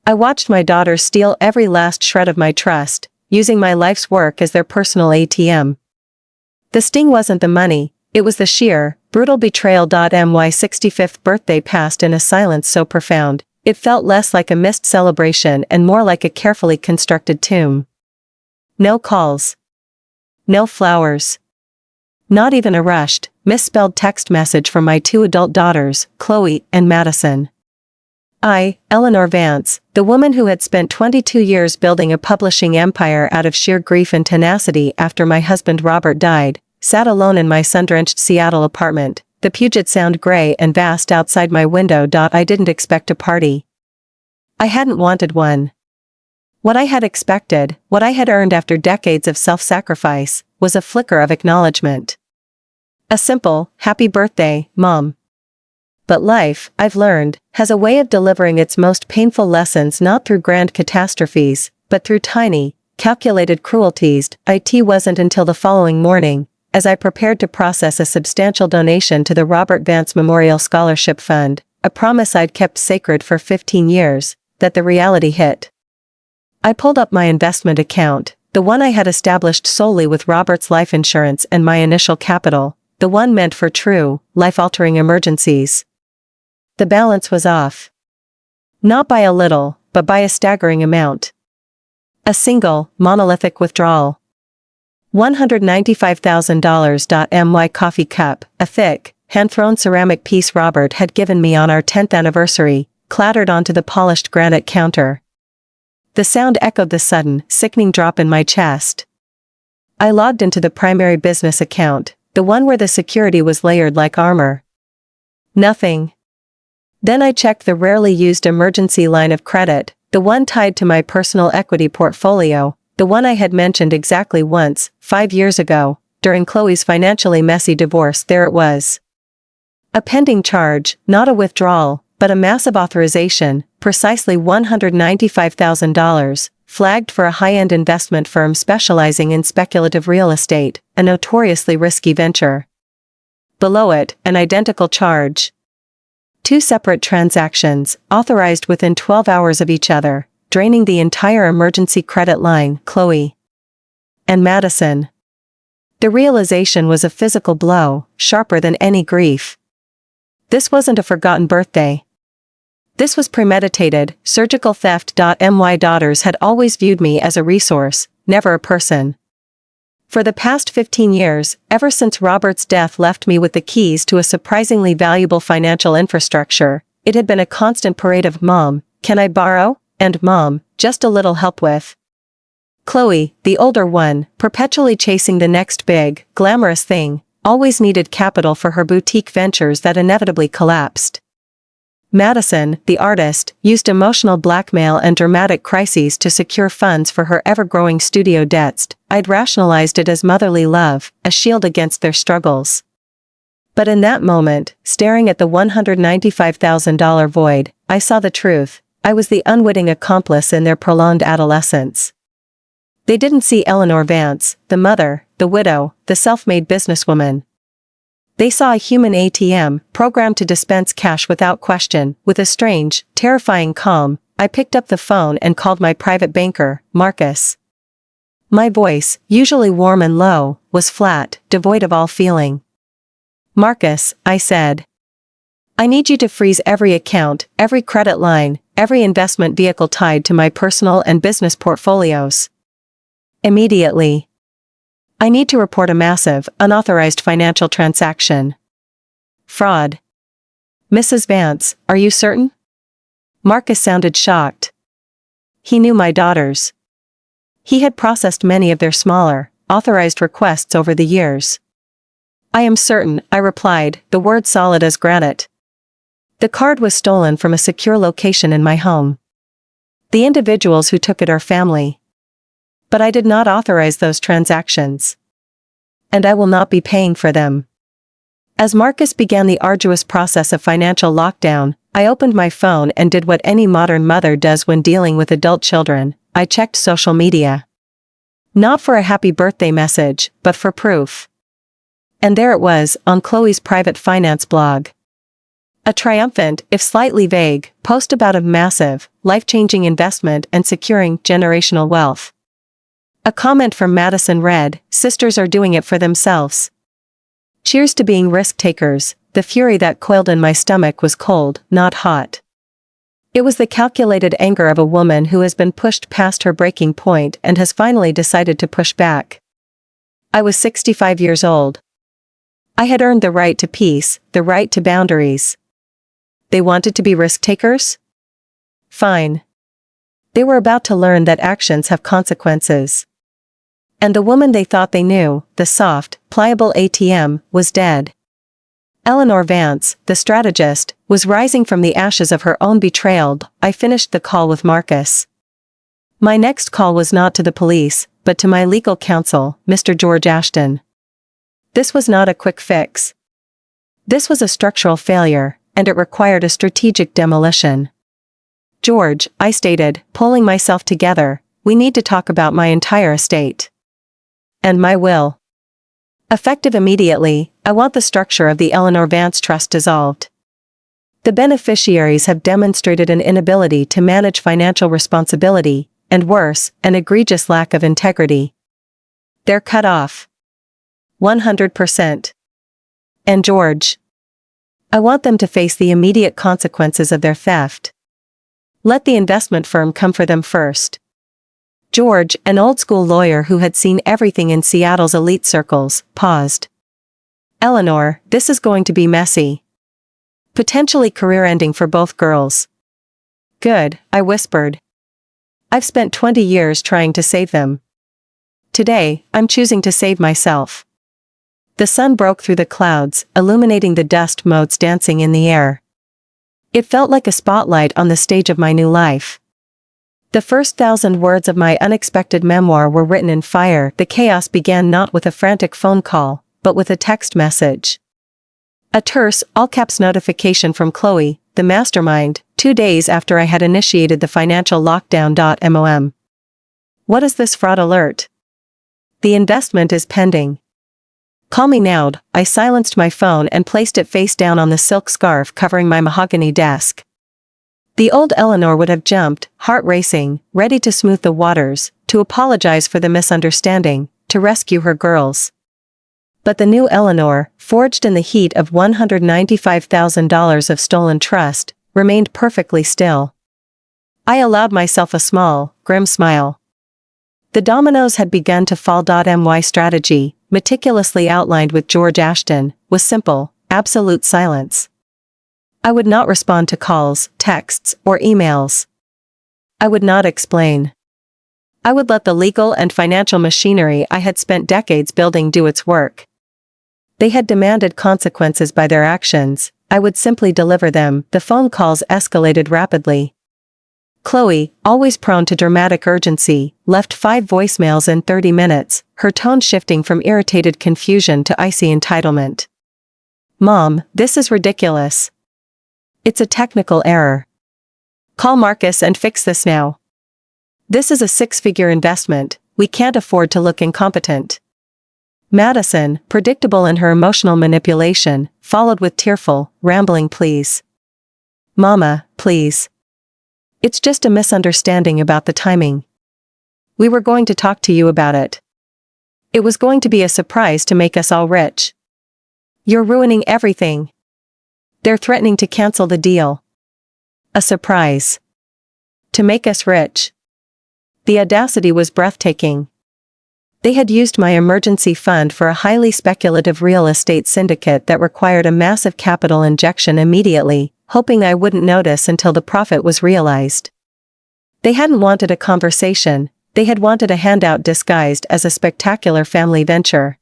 I watched my daughters steal every last shred of my trust, using my life's work as their personal ATM. The sting wasn't the money, it was the sheer, brutal betrayal. My 65th birthday passed in a silence so profound, it felt less like a missed celebration and more like a carefully constructed tomb. No calls. No flowers. Not even a rushed, misspelled text message from my two adult daughters, Chloe and Madison. I, Eleanor Vance, the woman who had spent 22 years building a publishing empire out of sheer grief and tenacity after my husband Robert died, sat alone in my sun-drenched Seattle apartment, the Puget Sound gray and vast outside my window. I didn't expect a party. I hadn't wanted one. What I had expected, what I had earned after decades of self-sacrifice, was a flicker of acknowledgement. A simple, happy birthday, Mom. But life, I've learned, has a way of delivering its most painful lessons not through grand catastrophes, but through tiny, calculated cruelties. It wasn't until the following morning, as I prepared to process a substantial donation to the Robert Vance Memorial Scholarship Fund, a promise I'd kept sacred for 15 years, that the reality hit. I pulled up my investment account, the one I had established solely with Robert's life insurance and my initial capital, the one meant for true, life-altering emergencies. The balance was off. Not by a little, but by a staggering amount. A single, monolithic withdrawal. $195,000. My coffee cup, a thick, hand-thrown ceramic piece Robert had given me on our 10th anniversary, clattered onto the polished granite counter. The sound echoed the sudden, sickening drop in my chest. I logged into the primary business account, the one where the security was layered like armor. Nothing. Then I checked the rarely used emergency line of credit, the one tied to my personal equity portfolio, the one I had mentioned exactly once, 5 years ago, during Chloe's financially messy divorce. There it was. A pending charge, not a withdrawal, but a massive authorization, precisely $195,000, flagged for a high-end investment firm specializing in speculative real estate, a notoriously risky venture. Below it, an identical charge. 2 separate transactions, authorized within 12 hours of each other, draining the entire emergency credit line. Chloe and Madison. The realization was a physical blow, sharper than any grief. This wasn't a forgotten birthday. This was premeditated, surgical theft. My daughters had always viewed me as a resource, never a person. For the past 15 years, ever since Robert's death left me with the keys to a surprisingly valuable financial infrastructure, it had been a constant parade of "Mom, can I borrow?" and "Mom, just a little help with." Chloe, the older one, perpetually chasing the next big, glamorous thing, always needed capital for her boutique ventures that inevitably collapsed. Madison, the artist, used emotional blackmail and dramatic crises to secure funds for her ever-growing studio debts. I'd rationalized it as motherly love, a shield against their struggles. But in that moment, staring at the $195,000 void, I saw the truth. I was the unwitting accomplice in their prolonged adolescence. They didn't see Eleanor Vance, the mother, the widow, the self-made businesswoman. They saw a human ATM, programmed to dispense cash without question. With a strange, terrifying calm, I picked up the phone and called my private banker, Marcus. My voice, usually warm and low, was flat, devoid of all feeling. "Marcus," I said. "I need you to freeze every account, every credit line, every investment vehicle tied to my personal and business portfolios. Immediately. I need to report a massive, unauthorized financial transaction. Fraud." "Mrs. Vance, are you certain?" Marcus sounded shocked. He knew my daughters. He had processed many of their smaller, authorized requests over the years. "I am certain," I replied, the word solid as granite. "The card was stolen from a secure location in my home. The individuals who took it are family. But I did not authorize those transactions. And I will not be paying for them." As Marcus began the arduous process of financial lockdown, I opened my phone and did what any modern mother does when dealing with adult children. I checked social media. Not for a happy birthday message, but for proof. And there it was, on Chloe's private finance blog. A triumphant, if slightly vague, post about a massive, life-changing investment and securing generational wealth. A comment from Madison read, "Sisters are doing it for themselves. Cheers to being risk-takers." The fury that coiled in my stomach was cold, not hot. It was the calculated anger of a woman who has been pushed past her breaking point and has finally decided to push back. I was 65 years old. I had earned the right to peace, the right to boundaries. They wanted to be risk-takers? Fine. They were about to learn that actions have consequences. And the woman they thought they knew, the soft, pliable ATM, was dead. Eleanor Vance, the strategist, was rising from the ashes of her own betrayal. I finished the call with Marcus. My next call was not to the police, but to my legal counsel, Mr. George Ashton. This was not a quick fix. This was a structural failure, and it required a strategic demolition. "George," I stated, pulling myself together, "we need to talk about my entire estate. And my will. Effective immediately, I want the structure of the Eleanor Vance Trust dissolved. The beneficiaries have demonstrated an inability to manage financial responsibility, and worse, an egregious lack of integrity. They're cut off. 100%. And George. I want them to face the immediate consequences of their theft. Let the investment firm come for them first." George, an old-school lawyer who had seen everything in Seattle's elite circles, paused. "Eleanor, this is going to be messy. Potentially career-ending for both girls." "Good," I whispered. "I've spent 20 years trying to save them. Today, I'm choosing to save myself." The sun broke through the clouds, illuminating the dust motes dancing in the air. It felt like a spotlight on the stage of my new life. The first 1,000 words of my unexpected memoir were written in fire. The chaos began not with a frantic phone call, but with a text message. A terse, all-caps notification from Chloe, the mastermind, 2 days after I had initiated the financial lockdown. Mom. What is this fraud alert? The investment is pending. Call me now. I silenced my phone and placed it face down on the silk scarf covering my mahogany desk. The old Eleanor would have jumped, heart racing, ready to smooth the waters, to apologize for the misunderstanding, to rescue her girls. But the new Eleanor, forged in the heat of $195,000 of stolen trust, remained perfectly still. I allowed myself a small, grim smile. The dominoes had begun to fall. My strategy, meticulously outlined with George Ashton, was simple: absolute silence. I would not respond to calls, texts, or emails. I would not explain. I would let the legal and financial machinery I had spent decades building do its work. They had demanded consequences by their actions. I would simply deliver them. The phone calls escalated rapidly. Chloe, always prone to dramatic urgency, left 5 voicemails in 30 minutes, her tone shifting from irritated confusion to icy entitlement. "Mom, this is ridiculous. It's a technical error. Call Marcus and fix this now. This is a 6-figure investment, we can't afford to look incompetent." Madison, predictable in her emotional manipulation, followed with tearful, rambling pleas. "Mama, please. It's just a misunderstanding about the timing. We were going to talk to you about it. It was going to be a surprise to make us all rich. You're ruining everything. They're threatening to cancel the deal. A surprise. To make us rich." The audacity was breathtaking. They had used my emergency fund for a highly speculative real estate syndicate that required a massive capital injection immediately, hoping I wouldn't notice until the profit was realized. They hadn't wanted a conversation, they had wanted a handout disguised as a spectacular family venture.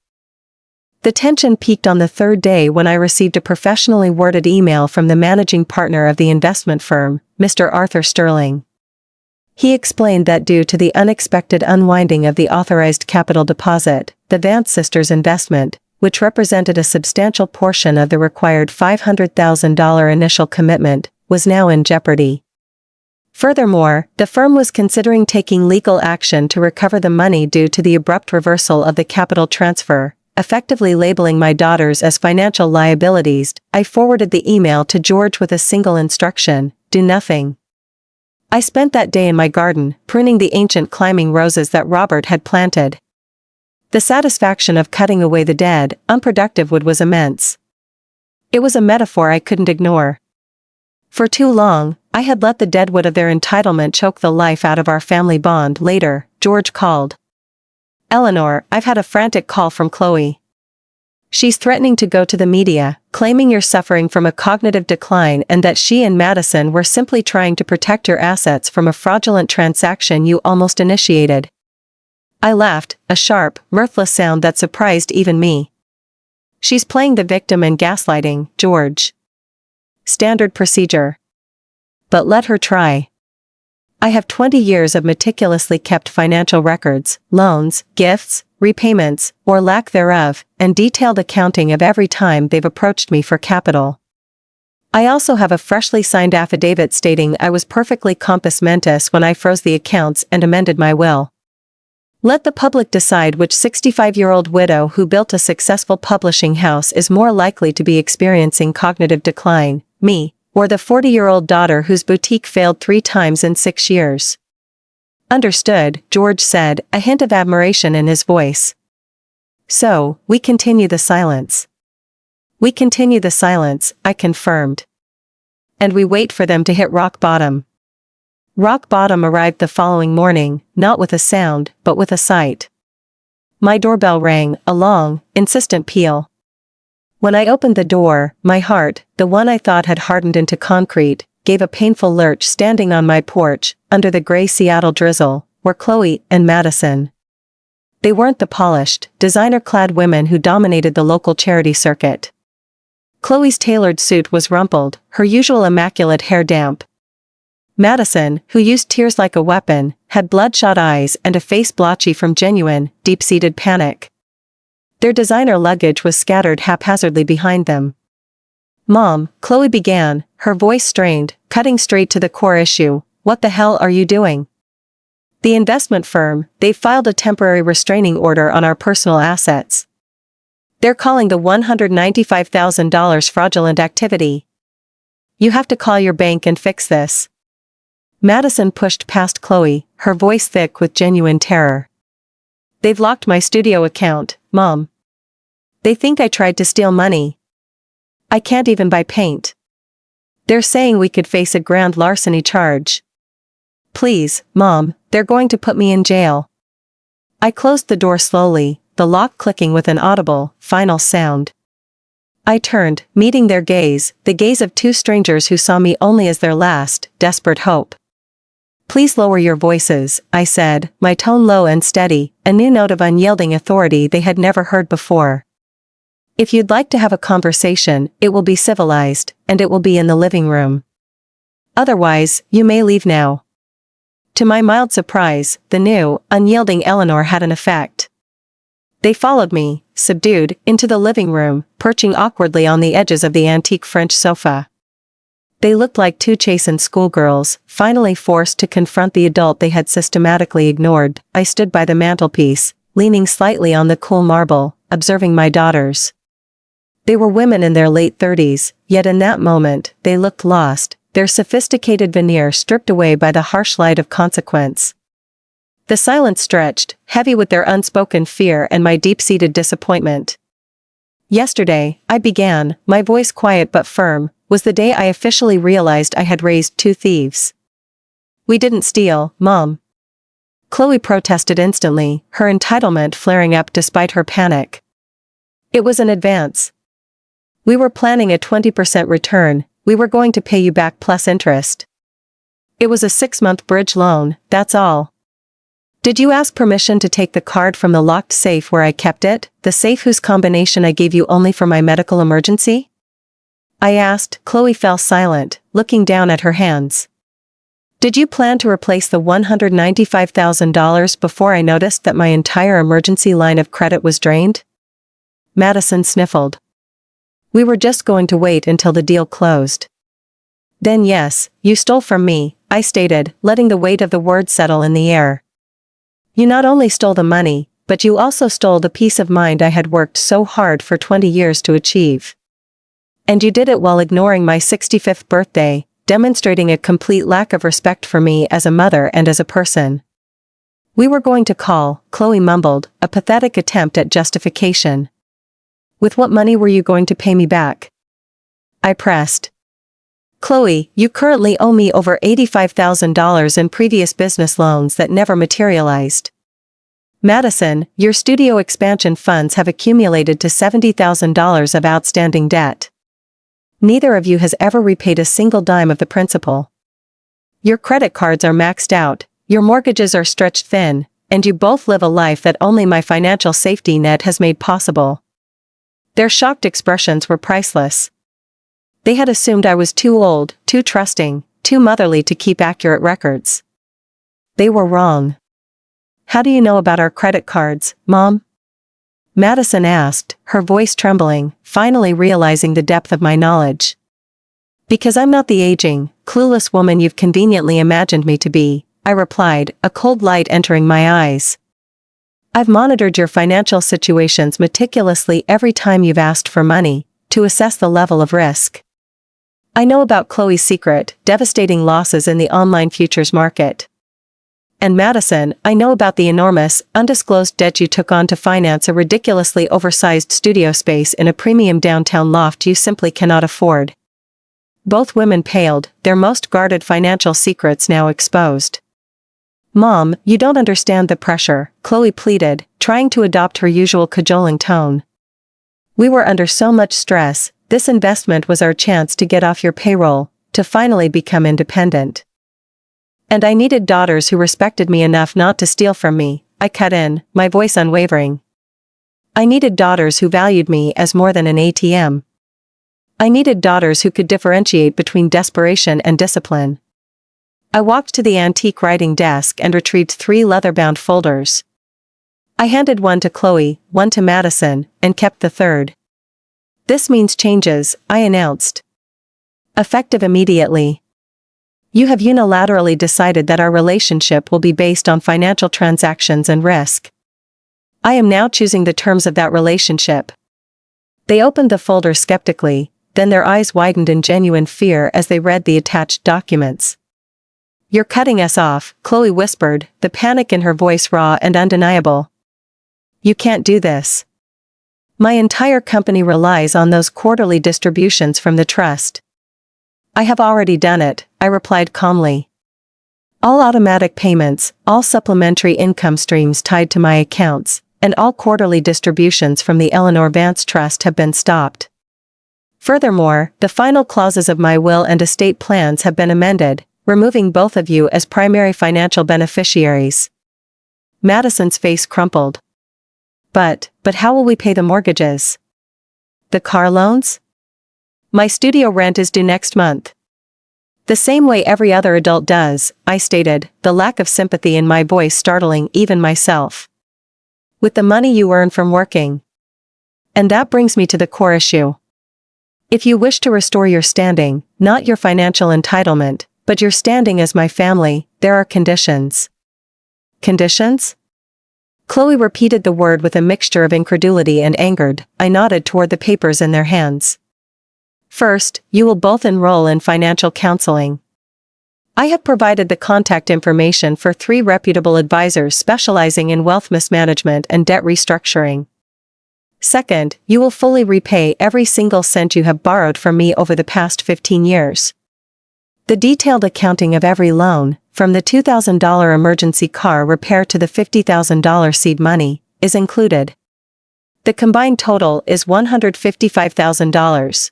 The tension peaked on the 3rd day when I received a professionally worded email from the managing partner of the investment firm, Mr. Arthur Sterling. He explained that due to the unexpected unwinding of the authorized capital deposit, the Vance sisters' investment, which represented a substantial portion of the required $500,000 initial commitment, was now in jeopardy. Furthermore, the firm was considering taking legal action to recover the money due to the abrupt reversal of the capital transfer, effectively labeling my daughters as financial liabilities. I forwarded the email to George with a single instruction: do nothing. I spent that day in my garden, pruning the ancient climbing roses that Robert had planted. The satisfaction of cutting away the dead, unproductive wood was immense. It was a metaphor I couldn't ignore. For too long, I had let the deadwood of their entitlement choke the life out of our family bond. Later, George called. "Eleanor, I've had a frantic call from Chloe. She's threatening to go to the media, claiming you're suffering from a cognitive decline and that she and Madison were simply trying to protect your assets from a fraudulent transaction you almost initiated." I laughed, a sharp, mirthless sound that surprised even me. "She's playing the victim and gaslighting, George. Standard procedure. But let her try. I have 20 years of meticulously kept financial records, loans, gifts, repayments, or lack thereof, and detailed accounting of every time they've approached me for capital. I also have a freshly signed affidavit stating I was perfectly compos mentis when I froze the accounts and amended my will. Let the public decide which 65-year-old widow who built a successful publishing house is more likely to be experiencing cognitive decline, me, or the 40-year-old daughter whose boutique failed 3 times in 6 years." "Understood," George said, a hint of admiration in his voice. "So, we continue the silence." "We continue the silence," I confirmed. "And we wait for them to hit rock bottom." Rock bottom arrived the following morning, not with a sound, but with a sight. My doorbell rang, a long, insistent peal. When I opened the door, my heart, the one I thought had hardened into concrete, gave a painful lurch. Standing on my porch, under the gray Seattle drizzle, were Chloe and Madison. They weren't the polished, designer-clad women who dominated the local charity circuit. Chloe's tailored suit was rumpled, her usual immaculate hair damp. Madison, who used tears like a weapon, had bloodshot eyes and a face blotchy from genuine, deep-seated panic. Their designer luggage was scattered haphazardly behind them. "Mom," Chloe began, her voice strained, cutting straight to the core issue, "what the hell are you doing?" "The investment firm, they've filed a temporary restraining order on our personal assets. They're calling the $195,000 fraudulent activity. You have to call your bank and fix this." Madison pushed past Chloe, her voice thick with genuine terror. "They've locked my studio account, Mom. They think I tried to steal money. I can't even buy paint. They're saying we could face a grand larceny charge. Please, Mom, they're going to put me in jail." I closed the door slowly, the lock clicking with an audible, final sound. I turned, meeting their gaze, the gaze of 2 strangers who saw me only as their last, desperate hope. "Please lower your voices," I said, my tone low and steady, a new note of unyielding authority they had never heard before. "If you'd like to have a conversation, it will be civilized, and it will be in the living room. Otherwise, you may leave now." To my mild surprise, the new, unyielding Eleanor had an effect. They followed me, subdued, into the living room, perching awkwardly on the edges of the antique French sofa. They looked like 2 chastened schoolgirls, finally forced to confront the adult they had systematically ignored. I stood by the mantelpiece, leaning slightly on the cool marble, observing my daughters. They were women in their late 30s, yet in that moment, they looked lost, their sophisticated veneer stripped away by the harsh light of consequence. The silence stretched, heavy with their unspoken fear and my deep-seated disappointment. "Yesterday," I began, my voice quiet but firm, "was the day I officially realized I had raised 2 thieves. We didn't steal, Mom." Chloe protested instantly, her entitlement flaring up despite her panic. "It was an advance. We were planning a 20% return, we were going to pay you back plus interest. It was a 6-month bridge loan, that's all. Did you ask permission to take the card from the locked safe where I kept it, the safe whose combination I gave you only for my medical emergency?" I asked. Chloe fell silent, looking down at her hands. "Did you plan to replace the $195,000 before I noticed that my entire emergency line of credit was drained?" Madison sniffled. "We were just going to wait until the deal closed." "Then yes, you stole from me," I stated, letting the weight of the word settle in the air. "You not only stole the money, but you also stole the peace of mind I had worked so hard for 20 years to achieve. And you did it while ignoring my 65th birthday, demonstrating a complete lack of respect for me as a mother and as a person. We were going to call, Chloe mumbled, a pathetic attempt at justification. With what money were you going to pay me back? I pressed. Chloe, you currently owe me over $85,000 in previous business loans that never materialized. Madison, your studio expansion funds have accumulated to $70,000 of outstanding debt. Neither of you has ever repaid a single dime of the principal. Your credit cards are maxed out, your mortgages are stretched thin, and you both live a life that only my financial safety net has made possible. Their shocked expressions were priceless. They had assumed I was too old, too trusting, too motherly to keep accurate records. They were wrong. How do you know about our credit cards, Mom? Madison asked, her voice trembling, finally realizing the depth of my knowledge. Because I'm not the aging, clueless woman you've conveniently imagined me to be, I replied, a cold light entering my eyes. I've monitored your financial situations meticulously every time you've asked for money, to assess the level of risk. I know about Chloe's secret, devastating losses in the online futures market. And Madison, I know about the enormous, undisclosed debt you took on to finance a ridiculously oversized studio space in a premium downtown loft you simply cannot afford. Both women paled, their most guarded financial secrets now exposed. Mom, you don't understand the pressure, Chloe pleaded, trying to adopt her usual cajoling tone. We were under so much stress, this investment was our chance to get off your payroll, to finally become independent. And I needed daughters who respected me enough not to steal from me, I cut in, my voice unwavering. I needed daughters who valued me as more than an ATM. I needed daughters who could differentiate between desperation and discipline. I walked to the antique writing desk and retrieved 3 leather-bound folders. I handed one to Chloe, one to Madison, and kept the third. This means changes, I announced. Effective immediately. You have unilaterally decided that our relationship will be based on financial transactions and risk. I am now choosing the terms of that relationship. They opened the folder skeptically, then their eyes widened in genuine fear as they read the attached documents. You're cutting us off, Chloe whispered, the panic in her voice raw and undeniable. You can't do this. My entire company relies on those quarterly distributions from the trust. I have already done it, I replied calmly. All automatic payments, all supplementary income streams tied to my accounts, and all quarterly distributions from the Eleanor Vance Trust have been stopped. Furthermore, the final clauses of my will and estate plans have been amended, removing both of you as primary financial beneficiaries. Madison's face crumpled. But how will we pay the mortgages? The car loans? My studio rent is due next month. The same way every other adult does, I stated, the lack of sympathy in my voice startling even myself. With the money you earn from working. And that brings me to the core issue. If you wish to restore your standing, not your financial entitlement, but your standing as my family, there are conditions. Conditions? Chloe repeated the word with a mixture of incredulity and anger. I nodded toward the papers in their hands. First, you will both enroll in financial counseling. I have provided the contact information for 3 reputable advisors specializing in wealth mismanagement and debt restructuring. Second, you will fully repay every single cent you have borrowed from me over the past 15 years. The detailed accounting of every loan, from the $2,000 emergency car repair to the $50,000 seed money, is included. The combined total is $155,000.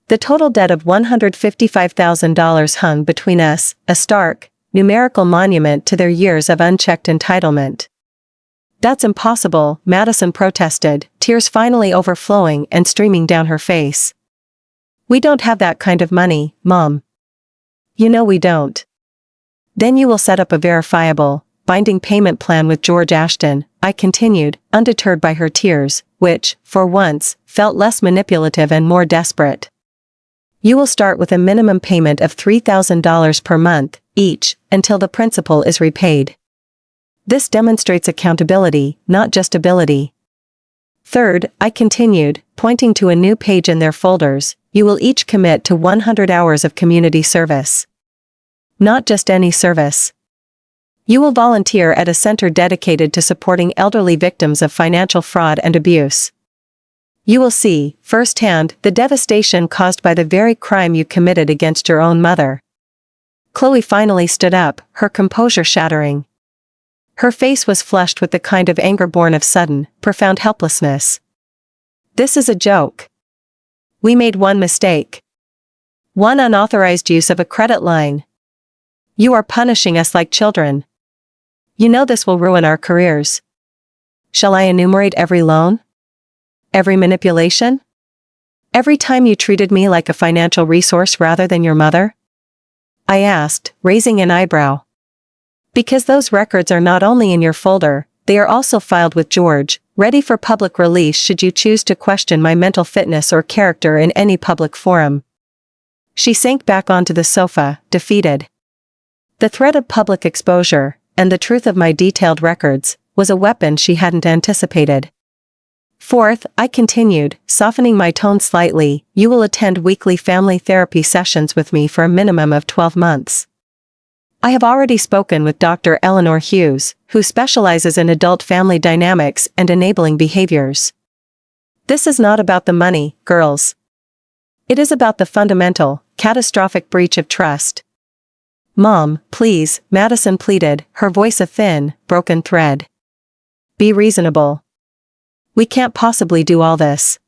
The total debt of $155,000 hung between us, a stark, numerical monument to their years of unchecked entitlement. That's impossible, Madison protested, tears finally overflowing and streaming down her face. We don't have that kind of money, Mom. You know we don't. Then you will set up a verifiable, binding payment plan with George Ashton, I continued, undeterred by her tears, which, for once, felt less manipulative and more desperate. You will start with a minimum payment of $3,000 per month, each, until the principal is repaid. This demonstrates accountability, not just ability. Third, I continued, pointing to a new page in their folders, you will each commit to 100 hours of community service. Not just any service. You will volunteer at a center dedicated to supporting elderly victims of financial fraud and abuse. You will see, firsthand, the devastation caused by the very crime you committed against your own mother. Chloe finally stood up, her composure shattering. Her face was flushed with the kind of anger born of sudden, profound helplessness. This is a joke. We made one mistake. One unauthorized use of a credit line. You are punishing us like children. You know this will ruin our careers. Shall I enumerate every loan? Every manipulation? Every time you treated me like a financial resource rather than your mother? I asked, raising an eyebrow. Because those records are not only in your folder, they are also filed with George, ready for public release should you choose to question my mental fitness or character in any public forum. She sank back onto the sofa, defeated. The threat of public exposure, and the truth of my detailed records, was a weapon she hadn't anticipated. Fourth, I continued, softening my tone slightly, you will attend weekly family therapy sessions with me for a minimum of 12 months. I have already spoken with Dr. Eleanor Hughes, who specializes in adult family dynamics and enabling behaviors. This is not about the money, girls. It is about the fundamental, catastrophic breach of trust. Mom, please, Madison pleaded, her voice a thin, broken thread. Be reasonable. We can't possibly do all this.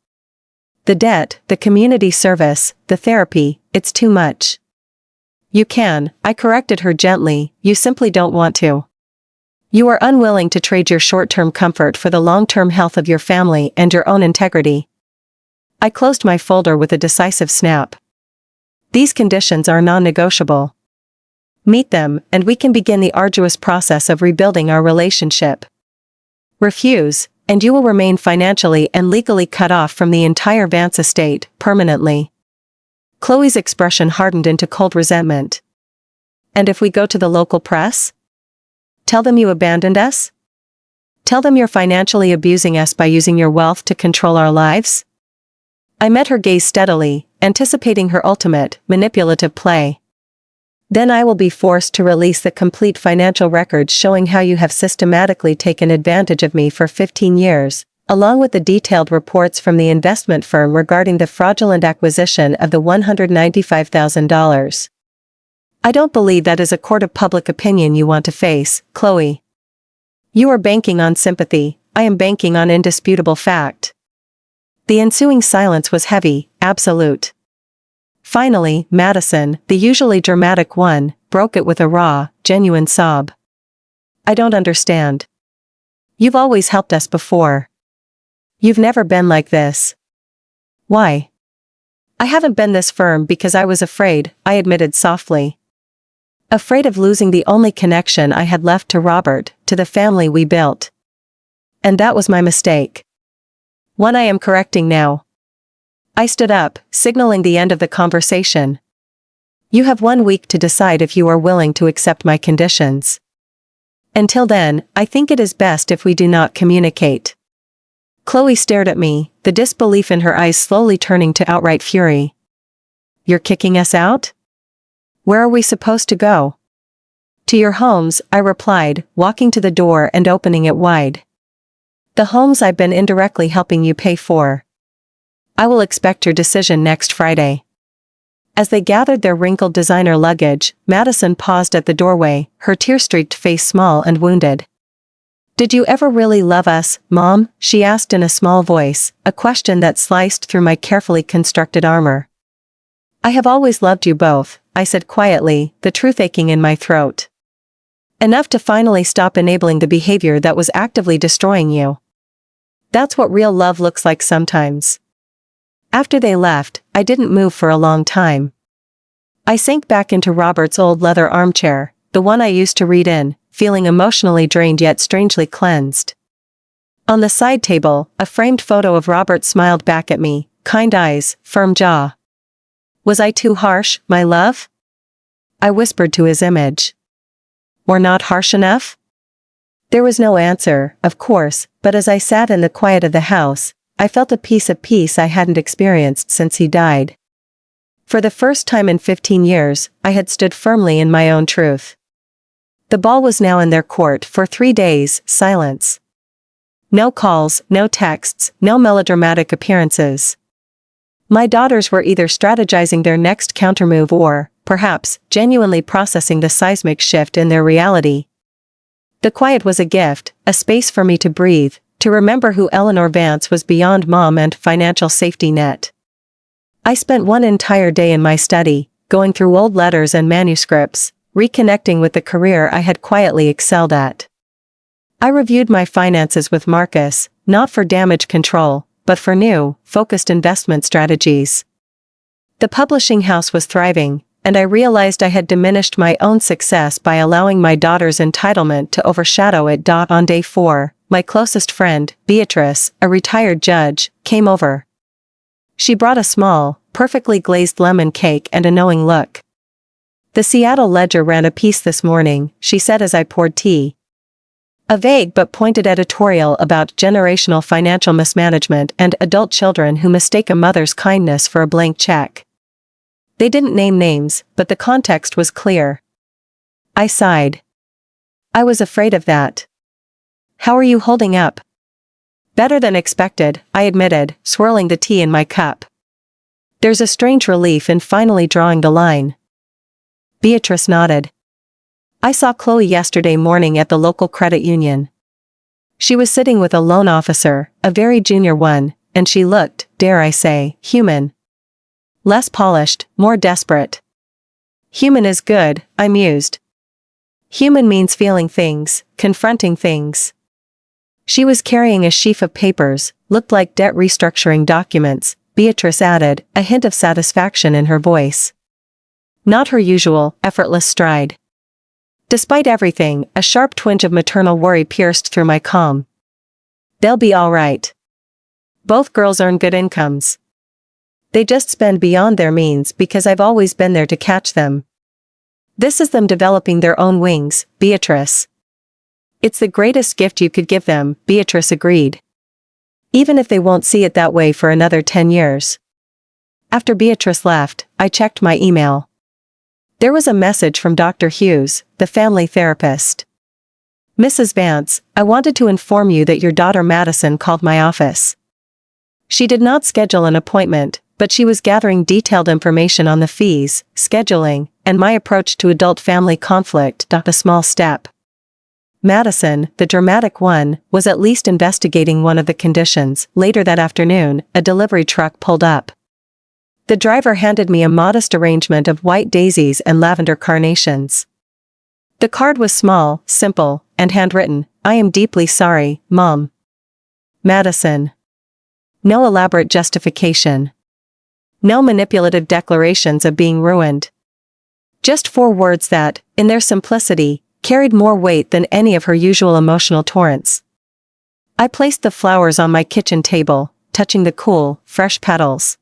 The debt, the community service, the therapy, it's too much. You can, I corrected her gently, you simply don't want to. You are unwilling to trade your short-term comfort for the long-term health of your family and your own integrity. I closed my folder with a decisive snap. These conditions are non-negotiable. Meet them, and we can begin the arduous process of rebuilding our relationship. Refuse, and you will remain financially and legally cut off from the entire Vance estate, permanently. Chloe's expression hardened into cold resentment. And if we go to the local press? Tell them you abandoned us? Tell them you're financially abusing us by using your wealth to control our lives? I met her gaze steadily, anticipating her ultimate, manipulative play. Then I will be forced to release the complete financial records showing how you have systematically taken advantage of me for 15 years, along with the detailed reports from the investment firm regarding the fraudulent acquisition of the $195,000. I don't believe that is a court of public opinion you want to face, Chloe. You are banking on sympathy, I am banking on indisputable fact. The ensuing silence was heavy, absolute. Finally, Madison, the usually dramatic one, broke it with a raw, genuine sob. I don't understand. You've always helped us before. You've never been like this. Why? I haven't been this firm because I was afraid, I admitted softly. Afraid of losing the only connection I had left to Robert, to the family we built. And that was my mistake. One I am correcting now. I stood up, signaling the end of the conversation. You have 1 week to decide if you are willing to accept my conditions. Until then, I think it is best if we do not communicate. Chloe stared at me, the disbelief in her eyes slowly turning to outright fury. You're kicking us out? Where are we supposed to go? To your homes, I replied, walking to the door and opening it wide. The homes I've been indirectly helping you pay for. I will expect your decision next Friday. As they gathered their wrinkled designer luggage, Madison paused at the doorway, her tear-streaked face small and wounded. Did you ever really love us, Mom? She asked in a small voice, a question that sliced through my carefully constructed armor. I have always loved you both, I said quietly, the truth aching in my throat. Enough to finally stop enabling the behavior that was actively destroying you. That's what real love looks like sometimes. After they left, I didn't move for a long time. I sank back into Robert's old leather armchair, the one I used to read in, feeling emotionally drained yet strangely cleansed. On the side table, a framed photo of Robert smiled back at me, kind eyes, firm jaw. Was I too harsh, my love? I whispered to his image. Or not harsh enough? There was no answer, of course, but as I sat in the quiet of the house, I felt a piece of peace I hadn't experienced since he died. For the first time in 15 years, I had stood firmly in my own truth. The ball was now in their court. For 3 days, silence. No calls, no texts, no melodramatic appearances. My daughters were either strategizing their next countermove or, perhaps, genuinely processing the seismic shift in their reality. The quiet was a gift, a space for me to breathe, to remember who Eleanor Vance was beyond mom and financial safety net. I spent one entire day in my study, going through old letters and manuscripts, reconnecting with the career I had quietly excelled at. I reviewed my finances with Marcus, not for damage control, but for new, focused investment strategies. The publishing house was thriving, and I realized I had diminished my own success by allowing my daughter's entitlement to overshadow it. On day 4, my closest friend, Beatrice, a retired judge, came over. She brought a small, perfectly glazed lemon cake and a knowing look. "The Seattle Ledger ran a piece this morning," she said as I poured tea. A vague but pointed editorial about generational financial mismanagement and adult children who mistake a mother's kindness for a blank check. They didn't name names, but the context was clear. I sighed. I was afraid of that. "How are you holding up?" "Better than expected," I admitted, swirling the tea in my cup. "There's a strange relief in finally drawing the line." Beatrice nodded. "I saw Chloe yesterday morning at the local credit union. She was sitting with a loan officer, a very junior one, and she looked, dare I say, human. Less polished, more desperate." "Human is good," I mused. "Human means feeling things, confronting things." She was carrying a sheaf of papers, looked like debt restructuring documents, Beatrice added, a hint of satisfaction in her voice. Not her usual, effortless stride. Despite everything, a sharp twinge of maternal worry pierced through my calm. "They'll be all right. Both girls earn good incomes. They just spend beyond their means because I've always been there to catch them. This is them developing their own wings, Beatrice." "It's the greatest gift you could give them," Beatrice agreed. "Even if they won't see it that way for another 10 years. After Beatrice left, I checked my email. There was a message from Dr. Hughes, the family therapist. "Mrs. Vance, I wanted to inform you that your daughter Madison called my office. She did not schedule an appointment, but she was gathering detailed information on the fees, scheduling, and my approach to adult-family conflict. A small step. Madison, the dramatic one, was at least investigating one of the conditions. Later that afternoon, a delivery truck pulled up. The driver handed me a modest arrangement of white daisies and lavender carnations. The card was small, simple, and handwritten. "I am deeply sorry, Mom. Madison." No elaborate justification. No manipulative declarations of being ruined. Just 4 words that, in their simplicity, carried more weight than any of her usual emotional torrents. I placed the flowers on my kitchen table, touching the cool, fresh petals.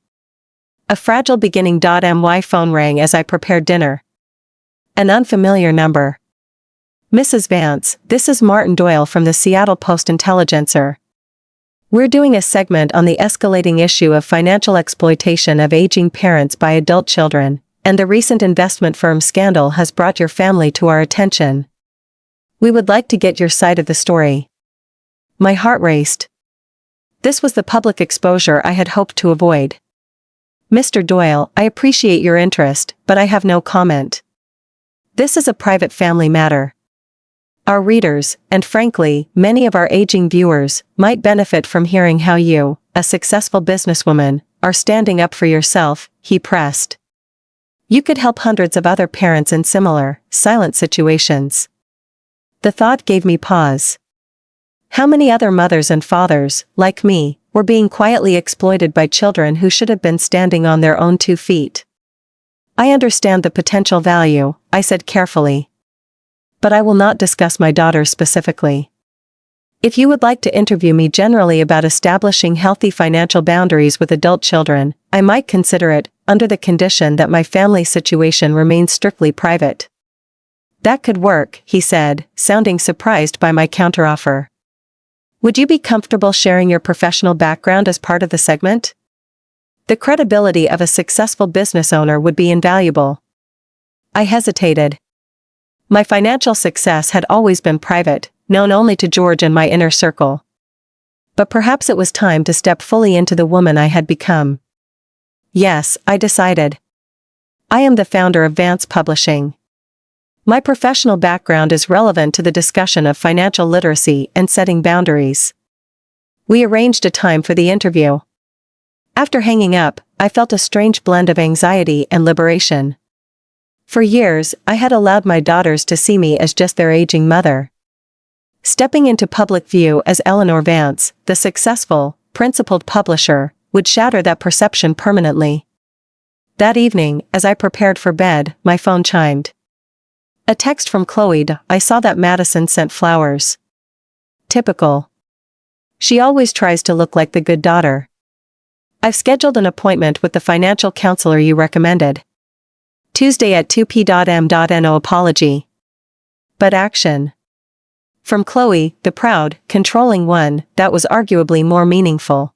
A fragile beginning. My phone rang as I prepared dinner. An unfamiliar number. "Mrs. Vance, this is Martin Doyle from the Seattle Post-Intelligencer. We're doing a segment on the escalating issue of financial exploitation of aging parents by adult children, and the recent investment firm scandal has brought your family to our attention. We would like to get your side of the story." My heart raced. This was the public exposure I had hoped to avoid. "Mr. Doyle, I appreciate your interest, but I have no comment. This is a private family matter. Our readers, and frankly, many of our aging viewers, might benefit from hearing how you, a successful businesswoman, are standing up for yourself," he pressed. "You could help hundreds of other parents in similar, silent situations." The thought gave me pause. How many other mothers and fathers, like me, were being quietly exploited by children who should have been standing on their own 2 feet? "I understand the potential value," I said carefully. "But I will not discuss my daughter specifically. If you would like to interview me generally about establishing healthy financial boundaries with adult children, I might consider it, under the condition that my family situation remains strictly private." That could work, he said, sounding surprised by my counteroffer. Would you be comfortable sharing your professional background as part of the segment? The credibility of a successful business owner would be invaluable. I hesitated. My financial success had always been private, known only to George and my inner circle. But perhaps it was time to step fully into the woman I had become. Yes, I decided. I am the founder of Vance Publishing. My professional background is relevant to the discussion of financial literacy and setting boundaries. We arranged a time for the interview. After hanging up, I felt a strange blend of anxiety and liberation. For years, I had allowed my daughters to see me as just their aging mother. Stepping into public view as Eleanor Vance, the successful, principled publisher, would shatter that perception permanently. That evening, as I prepared for bed, my phone chimed. A text from Chloe. I saw that Madison sent flowers. Typical. She always tries to look like the good daughter. I've scheduled an appointment with the financial counselor you recommended. Tuesday at 2 p.m. No apology. But action. From Chloe, the proud, controlling one, that was arguably more meaningful.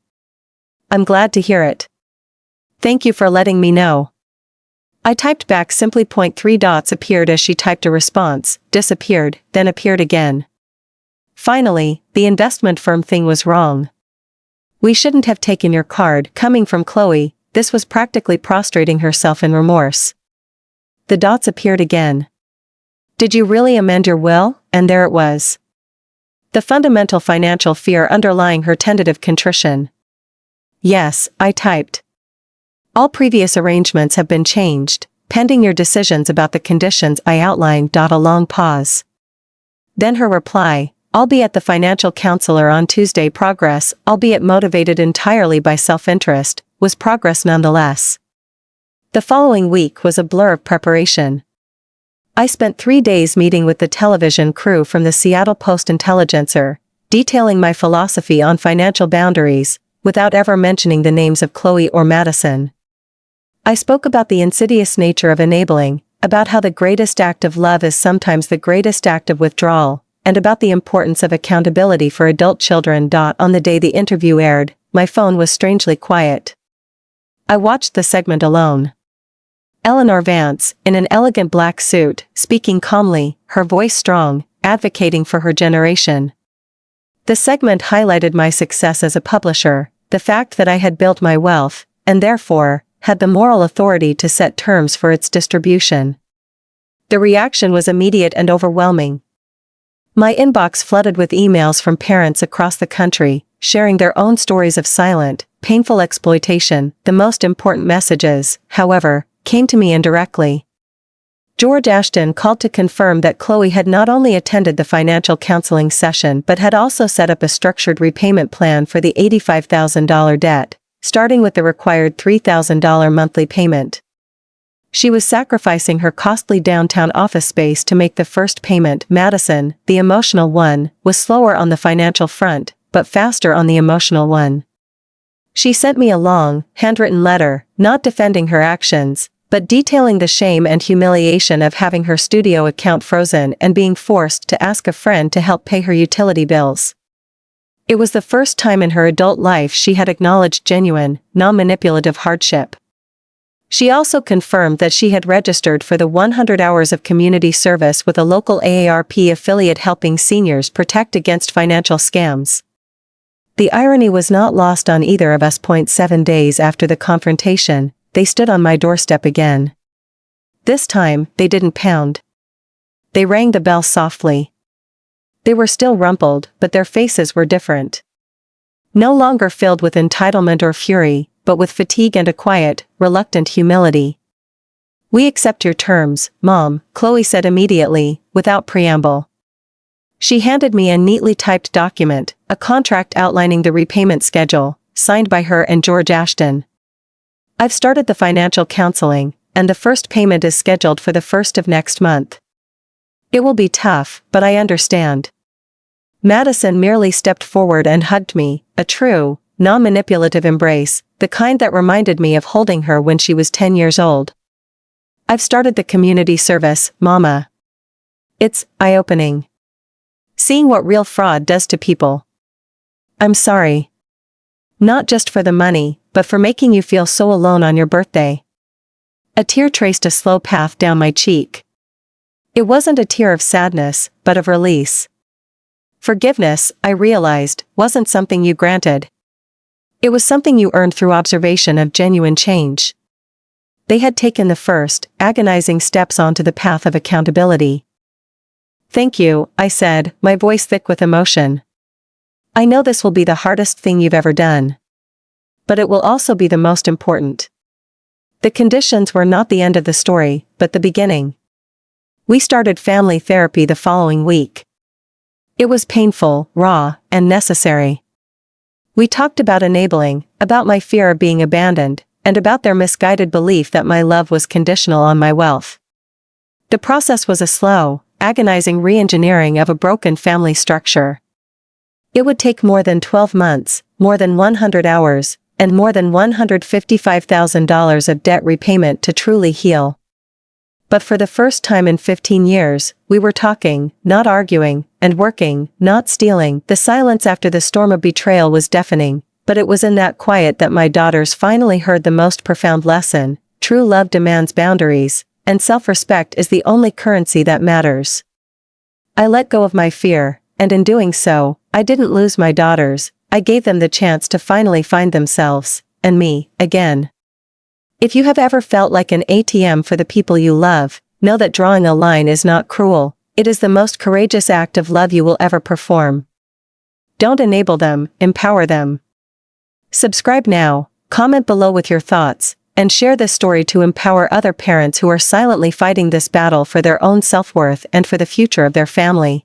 I'm glad to hear it. Thank you for letting me know. I typed back simply. 3 dots appeared as she typed a response, disappeared, then appeared again. Finally, the investment firm thing was wrong. We shouldn't have taken your card. Coming from Chloe, this was practically prostrating herself in remorse. The dots appeared again. Did you really amend your will? And there it was. The fundamental financial fear underlying her tentative contrition. Yes, I typed. All previous arrangements have been changed, pending your decisions about the conditions I outlined. A long pause. Then her reply, I'll be at the financial counselor on Tuesday. Progress, albeit motivated entirely by self-interest, was progress nonetheless. The following week was a blur of preparation. I spent 3 days meeting with the television crew from the Seattle Post-Intelligencer, detailing my philosophy on financial boundaries, without ever mentioning the names of Chloe or Madison. I spoke about the insidious nature of enabling, about how the greatest act of love is sometimes the greatest act of withdrawal, and about the importance of accountability for adult children. On the day the interview aired, my phone was strangely quiet. I watched the segment alone. Eleanor Vance, in an elegant black suit, speaking calmly, her voice strong, advocating for her generation. The segment highlighted my success as a publisher, the fact that I had built my wealth, and therefore, had the moral authority to set terms for its distribution. The reaction was immediate and overwhelming. My inbox flooded with emails from parents across the country, sharing their own stories of silent, painful exploitation. The most important messages, however, came to me indirectly. George Ashton called to confirm that Chloe had not only attended the financial counseling session but had also set up a structured repayment plan for the $85,000 debt, starting with the required $3,000 monthly payment. She was sacrificing her costly downtown office space to make the first payment. Madison, the emotional one, was slower on the financial front, but faster on the emotional one. She sent me a long, handwritten letter, not defending her actions, but detailing the shame and humiliation of having her studio account frozen and being forced to ask a friend to help pay her utility bills. It was the first time in her adult life she had acknowledged genuine, non-manipulative hardship. She also confirmed that she had registered for the 100 hours of community service with a local AARP affiliate helping seniors protect against financial scams. The irony was not lost on either of us. 7 days after the confrontation, they stood on my doorstep again. This time, they didn't pound. They rang the bell softly. They were still rumpled, but their faces were different. No longer filled with entitlement or fury, but with fatigue and a quiet, reluctant humility. We accept your terms, Mom, Chloe said immediately, without preamble. She handed me a neatly typed document, a contract outlining the repayment schedule, signed by her and George Ashton. I've started the financial counseling, and the first payment is scheduled for the 1st of next month. It will be tough, but I understand. Madison merely stepped forward and hugged me, a true, non-manipulative embrace, the kind that reminded me of holding her when she was 10 years old. I've started the community service, Mama. It's eye-opening. Seeing what real fraud does to people. I'm sorry. Not just for the money, but for making you feel so alone on your birthday. A tear traced a slow path down my cheek. It wasn't a tear of sadness, but of release. Forgiveness, I realized, wasn't something you granted. It was something you earned through observation of genuine change. They had taken the first, agonizing steps onto the path of accountability. Thank you, I said, my voice thick with emotion. I know this will be the hardest thing you've ever done. But it will also be the most important. The conditions were not the end of the story, but the beginning. We started family therapy the following week. It was painful, raw, and necessary. We talked about enabling, about my fear of being abandoned, and about their misguided belief that my love was conditional on my wealth. The process was a slow, agonizing re-engineering of a broken family structure. It would take more than 12 months, more than 100 hours, and more than $155,000 of debt repayment to truly heal. But for the first time in 15 years, we were talking, not arguing, and working, not stealing. The silence after the storm of betrayal was deafening, but it was in that quiet that my daughters finally heard the most profound lesson: true love demands boundaries, and self-respect is the only currency that matters. I let go of my fear, and in doing so, I didn't lose my daughters. I gave them the chance to finally find themselves, and me, again. If you have ever felt like an ATM for the people you love, know that drawing a line is not cruel, it is the most courageous act of love you will ever perform. Don't enable them, empower them. Subscribe now, comment below with your thoughts, and share this story to empower other parents who are silently fighting this battle for their own self-worth and for the future of their family.